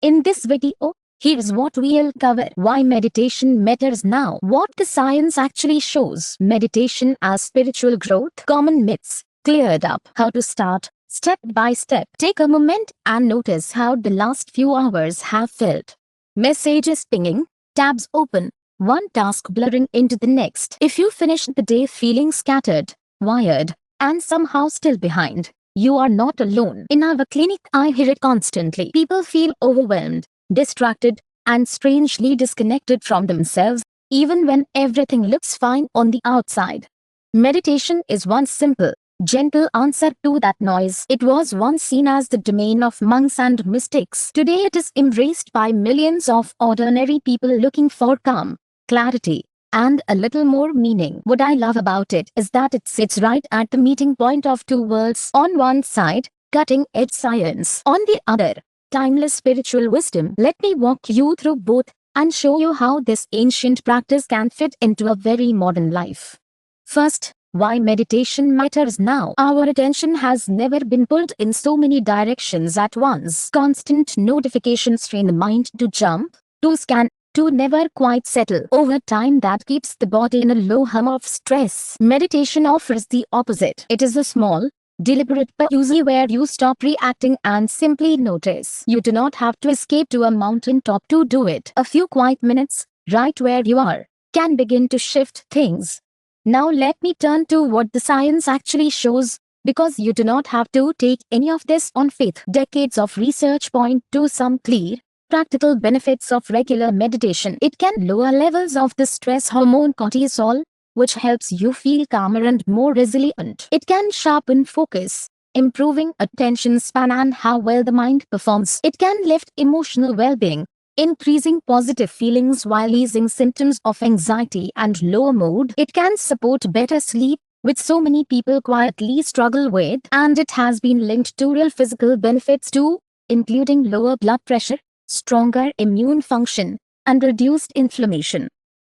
In this video, here's what we'll cover: why meditation matters now, what the science actually shows, meditation as spiritual growth, common myths cleared up, how to start step by step. Take a moment and notice how the last few hours have felt. Messages pinging, tabs open, one task blurring into the next. If you finished the day feeling scattered, wired, and somehow still behind, you are not alone. In our clinic, I hear it constantly. People feel overwhelmed, distracted, and strangely disconnected from themselves, even when everything looks fine on the outside. Meditation is one simple, gentle answer to that noise. It was once seen as the domain of monks and mystics. Today it is embraced by millions of ordinary people looking for calm, clarity, and a little more meaning. What I love about it is that it sits right at the meeting point of two worlds. On one side, cutting-edge science. On the other, timeless spiritual wisdom. Let me walk you through both and show you how this ancient practice can fit into a very modern life. First, why meditation matters now. Our attention has never been pulled in so many directions at once. Constant notifications train the mind to jump, to scan, to never quite settle. Over time, that keeps the body in a low hum of stress. Meditation offers the opposite. It is a small, deliberate pause where you stop reacting and simply notice. You do not have to escape to a mountaintop to do it. A few quiet minutes, right where you are, can begin to shift things. Now let me turn to what the science actually shows, because you do not have to take any of this on faith. Decades of research point to some clear, practical benefits of regular meditation. It can lower levels of the stress hormone cortisol, which helps you feel calmer and more resilient. It can sharpen focus, improving attention span and how well the mind performs. It can lift emotional well-being, increasing positive feelings while easing symptoms of anxiety and low mood. It can support better sleep, which so many people quietly struggle with, and it has been linked to real physical benefits too, including lower blood pressure, stronger immune function, and reduced inflammation.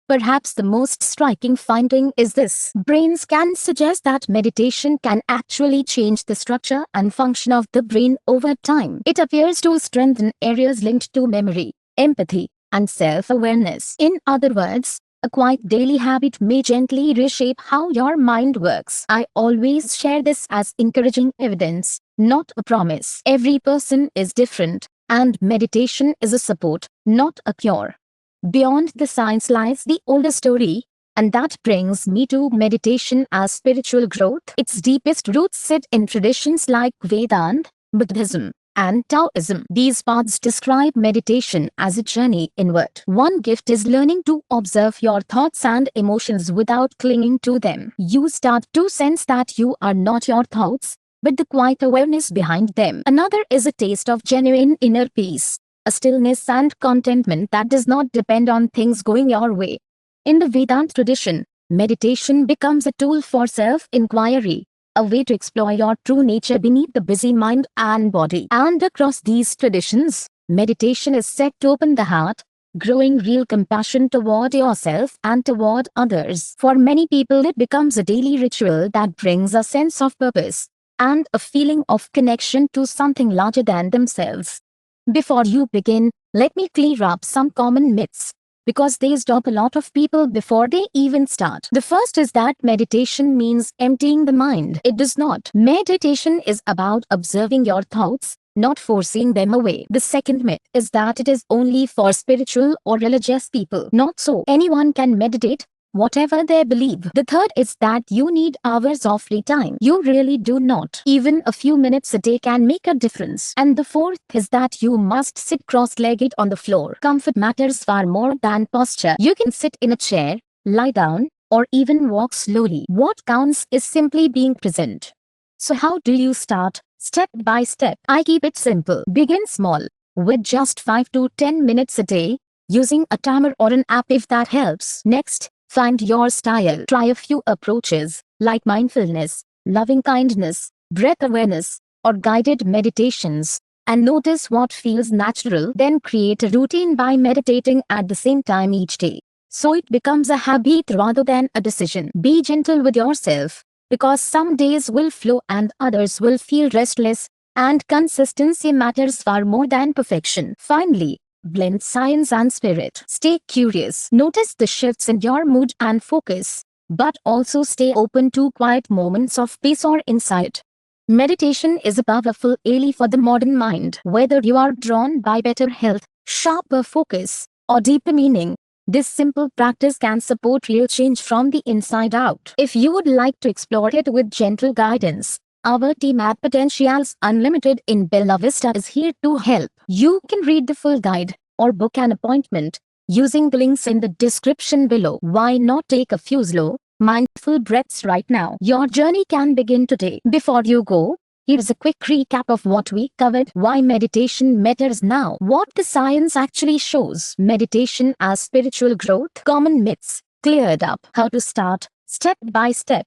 Perhaps the most striking finding is this: brain scans suggest that meditation can actually change the structure and function of the brain over time. It appears to strengthen areas linked to memory, empathy, and self-awareness. In other words, a quiet daily habit may gently reshape how your mind works. I always share this as encouraging evidence, not a promise. Every person is different, and meditation is a support, not a cure. Beyond the science lies the older story, and that brings me to meditation as spiritual growth. Its deepest roots sit in traditions like Vedanta, Buddhism, and Taoism. These paths describe meditation as a journey inward. One gift is learning to observe your thoughts and emotions without clinging to them. You start to sense that you are not your thoughts, but the quiet awareness behind them. Another is a taste of genuine inner peace, a stillness and contentment that does not depend on things going your way. In the Vedanta tradition, meditation becomes a tool for self-inquiry, a way to explore your true nature beneath the busy mind and body. And across these traditions, meditation is said to open the heart, growing real compassion toward yourself and toward others. For many people, it becomes a daily ritual that brings a sense of purpose and a feeling of connection to something larger than themselves. Before you begin, let me clear up some common myths, because they stop a lot of people before they even start. The first is that meditation means emptying the mind. It does not. Meditation is about observing your thoughts, not forcing them away. The second myth is that it is only for spiritual or religious people. Not so. Anyone can meditate, whatever they believe. The third is that you need hours of free time. You really do not. Even a few minutes a day can make a difference. And the fourth is that you must sit cross-legged on the floor. Comfort matters far more than posture. You can sit in a chair, lie down, or even walk slowly. What counts is simply being present. So how do you start? Step by step. I keep it simple. Begin small, with just 5 to 10 minutes a day, using a timer or an app if that helps. Next, find your style. Try a few approaches, like mindfulness, loving kindness, breath awareness, or guided meditations, and notice what feels natural. Then create a routine by meditating at the same time each day, so it becomes a habit rather than a decision. Be gentle with yourself, because some days will flow and others will feel restless. And consistency matters far more than perfection. Finally, blend science and spirit. Stay curious. Notice the shifts in your mood and focus, but also stay open to quiet moments of peace or insight. Meditation is a powerful ally for the modern mind. Whether you are drawn by better health, sharper focus, or deeper meaning, this simple practice can support real change from the inside out. If you would like to explore it with gentle guidance, our team at Potentials Unlimited in Bella Vista is here to help. You can read the full guide or book an appointment using the links in the description below. Why not take a few slow, mindful breaths right now? Your journey can begin today. Before you go, here's a quick recap of what we covered. Why meditation matters now. What the science actually shows. Meditation as spiritual growth. Common myths cleared up. How to start step by step.